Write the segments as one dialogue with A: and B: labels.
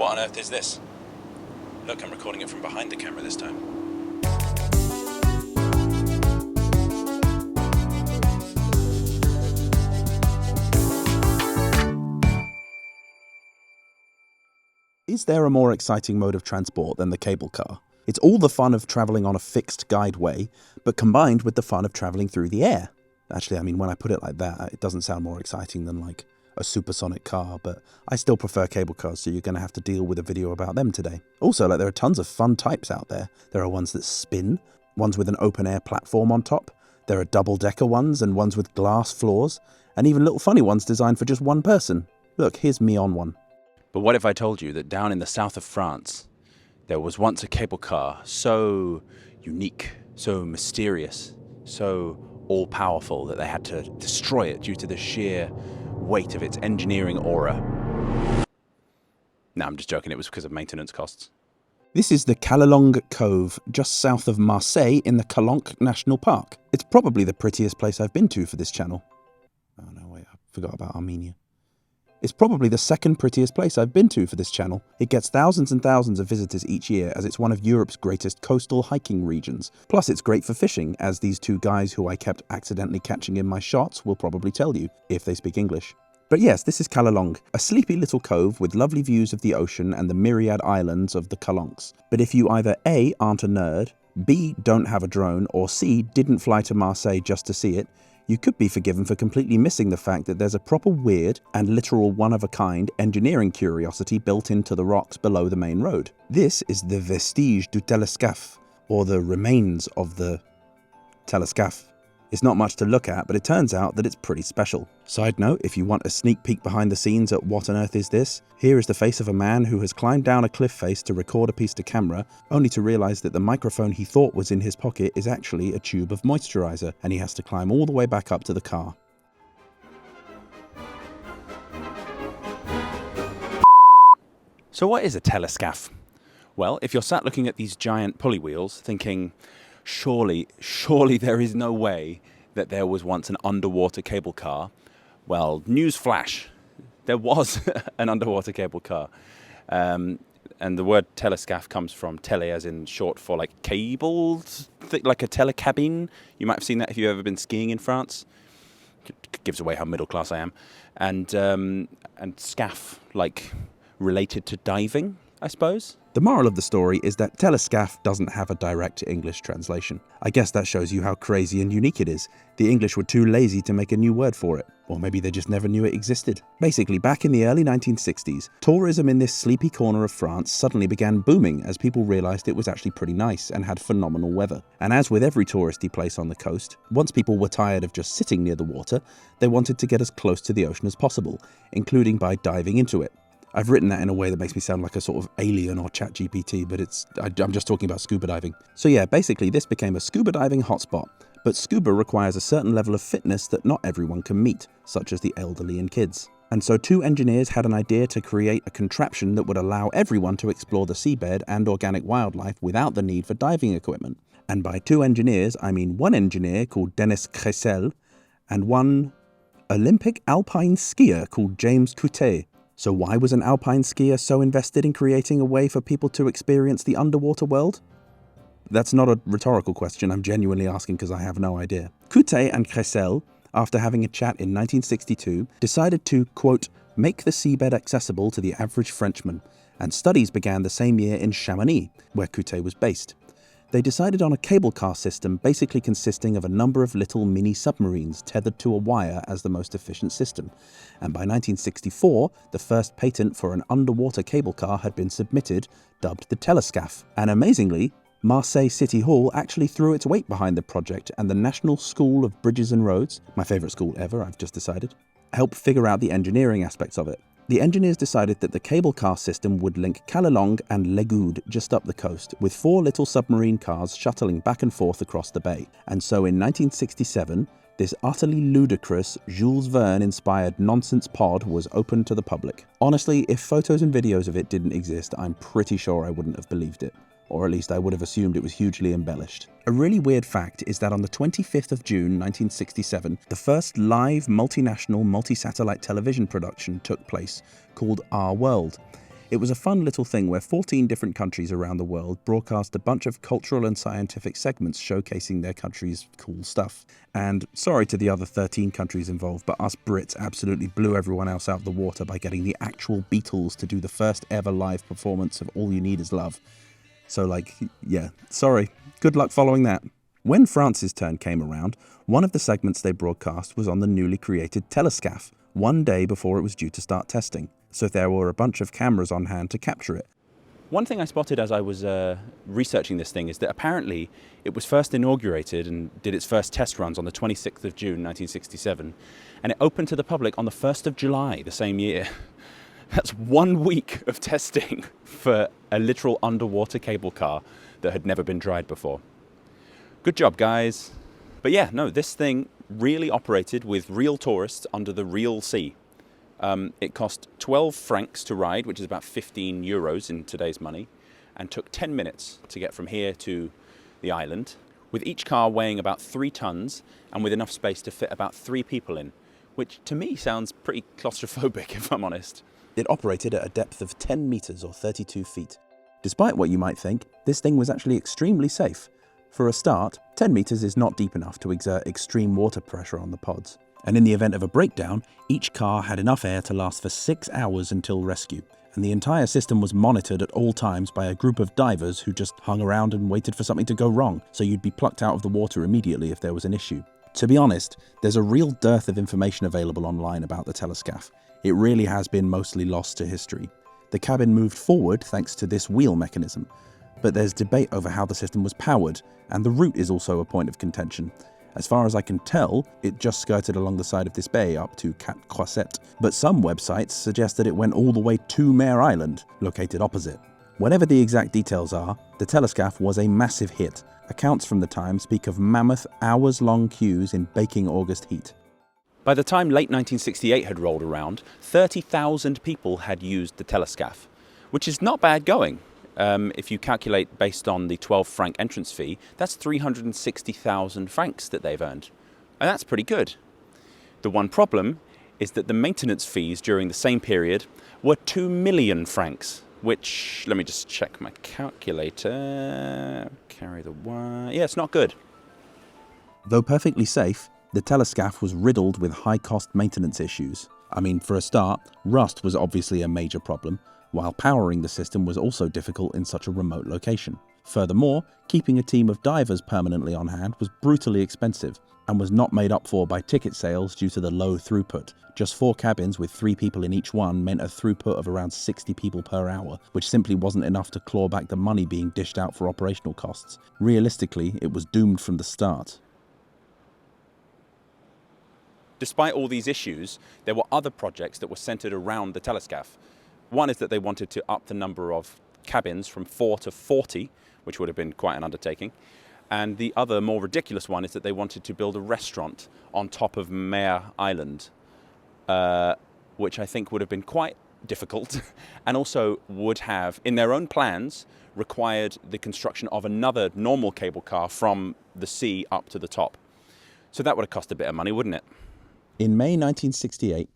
A: What on earth is this? Look, I'm recording it from behind the camera this time.
B: Is there a more exciting mode of transport than the cable car? It's all the fun of travelling on a fixed guideway, but combined with the fun of travelling through the air. Actually, I mean, when I put it like that, it doesn't sound more exciting than like a supersonic car, but I still prefer cable cars, so you're going to have to deal with a video about them today. Also, there are tons of fun types out there. There are ones that spin, ones with an open-air platform on top. There are double-decker ones and ones with glass floors, and even little funny ones designed for just one person. Look, here's me on one.
A: But what if I told you that down in the south of France, there was once a cable car so unique, so mysterious, so all-powerful that they had to destroy it due to the sheer weight of its engineering aura? No, I'm just joking. It was because of maintenance costs.
B: This is the Calanques Cove, just south of Marseille in the Calanques National Park. It's probably the prettiest place I've been to for this channel. Oh no, wait, I forgot about Armenia. It's probably the second prettiest place I've been to for this channel. It gets thousands and thousands of visitors each year as it's one of Europe's greatest coastal hiking regions. Plus it's great for fishing, as these two guys who I kept accidentally catching in my shots will probably tell you, if they speak English. But yes, this is Calanques, a sleepy little cove with lovely views of the ocean and the myriad islands of the Calanques. But if you either A, aren't a nerd, B, don't have a drone, or C, didn't fly to Marseille just to see it, you could be forgiven for completely missing the fact that there's a proper weird and literal one-of-a-kind engineering curiosity built into the rocks below the main road. This is the vestige du Téléscaphe, or the remains of the Téléscaphe. It's not much to look at, but it turns out that it's pretty special. Side note, if you want a sneak peek behind the scenes at What on Earth Is This, here is the face of a man who has climbed down a cliff face to record a piece to camera, only to realise that the microphone he thought was in his pocket is actually a tube of moisturiser, and he has to climb all the way back up to the car.
A: So what is a Téléscaphe? Well, if you're sat looking at these giant pulley wheels thinking, surely there is no way that there was once an underwater cable car. Well, news flash, there was an underwater cable car. And the word Téléscaphe comes from télé, as in short for like cables, like a telecabine. You might have seen that if you've ever been skiing in France. It gives away how middle class I am. And scaphe, like related to diving, I suppose.
B: The moral of the story is that Téléscaphe doesn't have a direct English translation. I guess that shows you how crazy and unique it is. The English were too lazy to make a new word for it. Or maybe they just never knew it existed. Basically, back in the early 1960s, tourism in this sleepy corner of France suddenly began booming as people realised it was actually pretty nice and had phenomenal weather. And as with every touristy place on the coast, once people were tired of just sitting near the water, they wanted to get as close to the ocean as possible, including by diving into it. I've written that in a way that makes me sound like a sort of alien or ChatGPT, but I'm just talking about scuba diving. So yeah, basically this became a scuba diving hotspot, but scuba requires a certain level of fitness that not everyone can meet, such as the elderly and kids. And so two engineers had an idea to create a contraption that would allow everyone to explore the seabed and organic wildlife without the need for diving equipment. And by two engineers, I mean one engineer called Denis Cressel and one Olympic alpine skier called James Coutet. So why was an alpine skier so invested in creating a way for people to experience the underwater world? That's not a rhetorical question, I'm genuinely asking because I have no idea. Coutet and Cressel, after having a chat in 1962, decided to, quote, make the seabed accessible to the average Frenchman, and studies began the same year in Chamonix, where Coutet was based. They decided on a cable car system basically consisting of a number of little mini submarines tethered to a wire as the most efficient system. And by 1964, the first patent for an underwater cable car had been submitted, dubbed the Téléscaphe. And amazingly, Marseille City Hall actually threw its weight behind the project, and the National School of Bridges and Roads, my favourite school ever, I've just decided, helped figure out the engineering aspects of it. The engineers decided that the cable car system would link Calanques and Les Goudes just up the coast, with 4 little submarine cars shuttling back and forth across the bay. And so in 1967, this utterly ludicrous, Jules Verne-inspired nonsense pod was open to the public. Honestly, if photos and videos of it didn't exist, I'm pretty sure I wouldn't have believed it. Or at least I would have assumed it was hugely embellished. A really weird fact is that on the 25th of June 1967, the first live multinational multi-satellite television production took place, called Our World. It was a fun little thing where 14 different countries around the world broadcast a bunch of cultural and scientific segments showcasing their country's cool stuff. And sorry to the other 13 countries involved, but us Brits absolutely blew everyone else out of the water by getting the actual Beatles to do the first ever live performance of All You Need Is Love. So yeah, sorry. Good luck following that. When France's turn came around, one of the segments they broadcast was on the newly created Téléscaphe, one day before it was due to start testing. So there were a bunch of cameras on hand to capture it.
A: One thing I spotted as I was researching this thing is that apparently it was first inaugurated and did its first test runs on the 26th of June 1967, and it opened to the public on the 1st of July the same year. That's 1 week of testing for a literal underwater cable car that had never been tried before. Good job, guys. But yeah, no, this thing really operated with real tourists under the real sea. It cost 12 francs to ride, which is about 15 euros in today's money, and took 10 minutes to get from here to the island, with each car weighing about 3 tons and with enough space to fit about 3 people in, which to me sounds pretty claustrophobic, if I'm honest.
B: It operated at a depth of 10 meters or 32 feet. Despite what you might think, this thing was actually extremely safe. For a start, 10 meters is not deep enough to exert extreme water pressure on the pods. And in the event of a breakdown, each car had enough air to last for 6 hours until rescue. And the entire system was monitored at all times by a group of divers who just hung around and waited for something to go wrong, so you'd be plucked out of the water immediately if there was an issue. To be honest, there's a real dearth of information available online about the Téléscaphe. It really has been mostly lost to history. The cabin moved forward thanks to this wheel mechanism, but there's debate over how the system was powered, and the route is also a point of contention. As far as I can tell, it just skirted along the side of this bay up to Cap Croisset, but some websites suggest that it went all the way to Mare Island, located opposite. Whatever the exact details are, the Téléscaphe was a massive hit. Accounts from the time speak of mammoth, hours-long queues in baking August heat.
A: By the time late 1968 had rolled around, 30,000 people had used the Téléscaphe, which is not bad going. If you calculate based on the 12 franc entrance fee, that's 360,000 francs that they've earned. And that's pretty good. The one problem is that the maintenance fees during the same period were 2 million francs, which, let me just check my calculator. Carry the one. Yeah, it's not good.
B: Though perfectly safe, the Téléscaphe was riddled with high-cost maintenance issues. I mean, for a start, rust was obviously a major problem, while powering the system was also difficult in such a remote location. Furthermore, keeping a team of divers permanently on hand was brutally expensive and was not made up for by ticket sales due to the low throughput. Just 4 cabins with 3 people in each one meant a throughput of around 60 people per hour, which simply wasn't enough to claw back the money being dished out for operational costs. Realistically, it was doomed from the start.
A: Despite all these issues, there were other projects that were centered around the Téléscaphe. One is that they wanted to up the number of cabins from 4 to 40, which would have been quite an undertaking. And the other, more ridiculous one, is that they wanted to build a restaurant on top of Mare Island, which I think would have been quite difficult and also would have, in their own plans, required the construction of another normal cable car from the sea up to the top. So that would have cost a bit of money, wouldn't it?
B: In May 1968,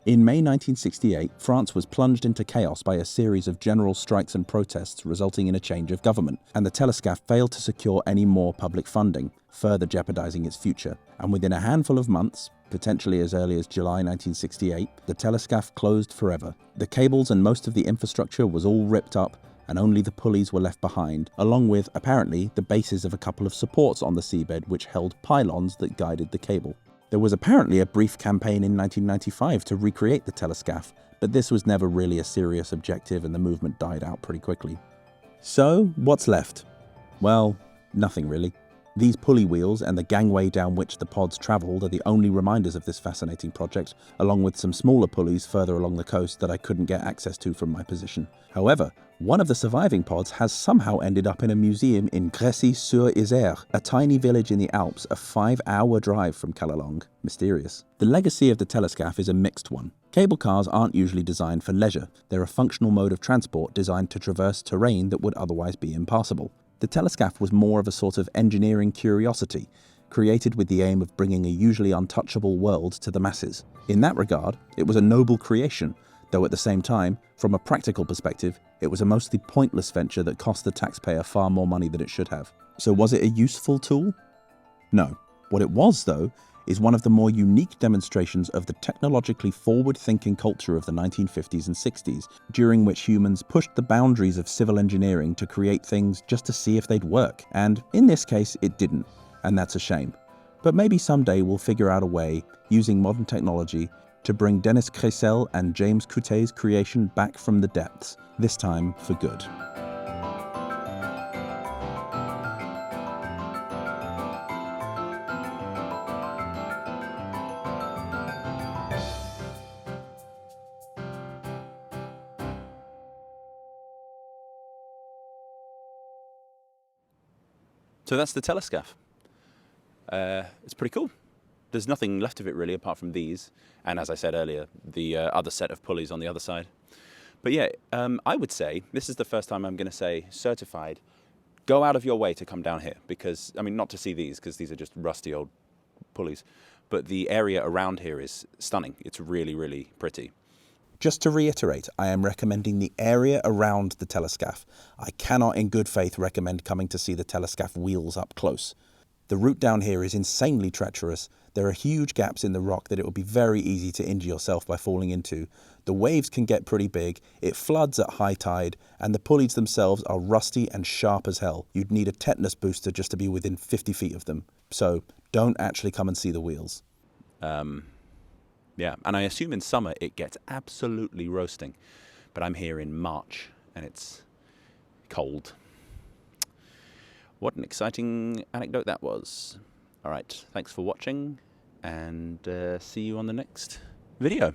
B: In May 1968, France was plunged into chaos by a series of general strikes and protests resulting in a change of government, and the Téléscaphe failed to secure any more public funding, further jeopardizing its future. And within a handful of months, potentially as early as July 1968, the Téléscaphe closed forever. The cables and most of the infrastructure was all ripped up, and only the pulleys were left behind, along with, apparently, the bases of a couple of supports on the seabed which held pylons that guided the cable. There was apparently a brief campaign in 1995 to recreate the Téléscaphe, but this was never really a serious objective and the movement died out pretty quickly. So, what's left? Well, nothing really. These pulley wheels and the gangway down which the pods travelled are the only reminders of this fascinating project, along with some smaller pulleys further along the coast that I couldn't get access to from my position. However, one of the surviving pods has somehow ended up in a museum in Crécy-sur-Isère, a tiny village in the Alps a 5-hour drive from Calanques. Mysterious. The legacy of the Téléscaphe is a mixed one. Cable cars aren't usually designed for leisure. They're a functional mode of transport designed to traverse terrain that would otherwise be impassable. The Téléscaphe was more of a sort of engineering curiosity, created with the aim of bringing a usually untouchable world to the masses. In that regard, it was a noble creation, though at the same time, from a practical perspective, it was a mostly pointless venture that cost the taxpayer far more money than it should have. So was it a useful tool? No. What it was, though, is one of the more unique demonstrations of the technologically forward-thinking culture of the 1950s and 60s, during which humans pushed the boundaries of civil engineering to create things just to see if they'd work. And in this case, it didn't, and that's a shame. But maybe someday we'll figure out a way, using modern technology, to bring Dennis Crécel and James Coutet's creation back from the depths, this time for good.
A: So that's the Téléscaphe. It's pretty cool. There's nothing left of it really apart from these, and as I said earlier, the other set of pulleys on the other side. But yeah, I would say, this is the first time I'm going to say certified, go out of your way to come down here, because, I mean, not to see these, because these are just rusty old pulleys, but the area around here is stunning. It's really, really pretty.
B: Just to reiterate, I am recommending the area around the Téléscaphe. I cannot in good faith recommend coming to see the Téléscaphe wheels up close. The route down here is insanely treacherous. There are huge gaps in the rock that it would be very easy to injure yourself by falling into. The waves can get pretty big, it floods at high tide, and the pulleys themselves are rusty and sharp as hell. You'd need a tetanus booster just to be within 50 feet of them. So don't actually come and see the wheels.
A: Yeah, and I assume in summer it gets absolutely roasting. But I'm here in March, and it's cold. What an exciting anecdote that was. All right, thanks for watching, and see you on the next video.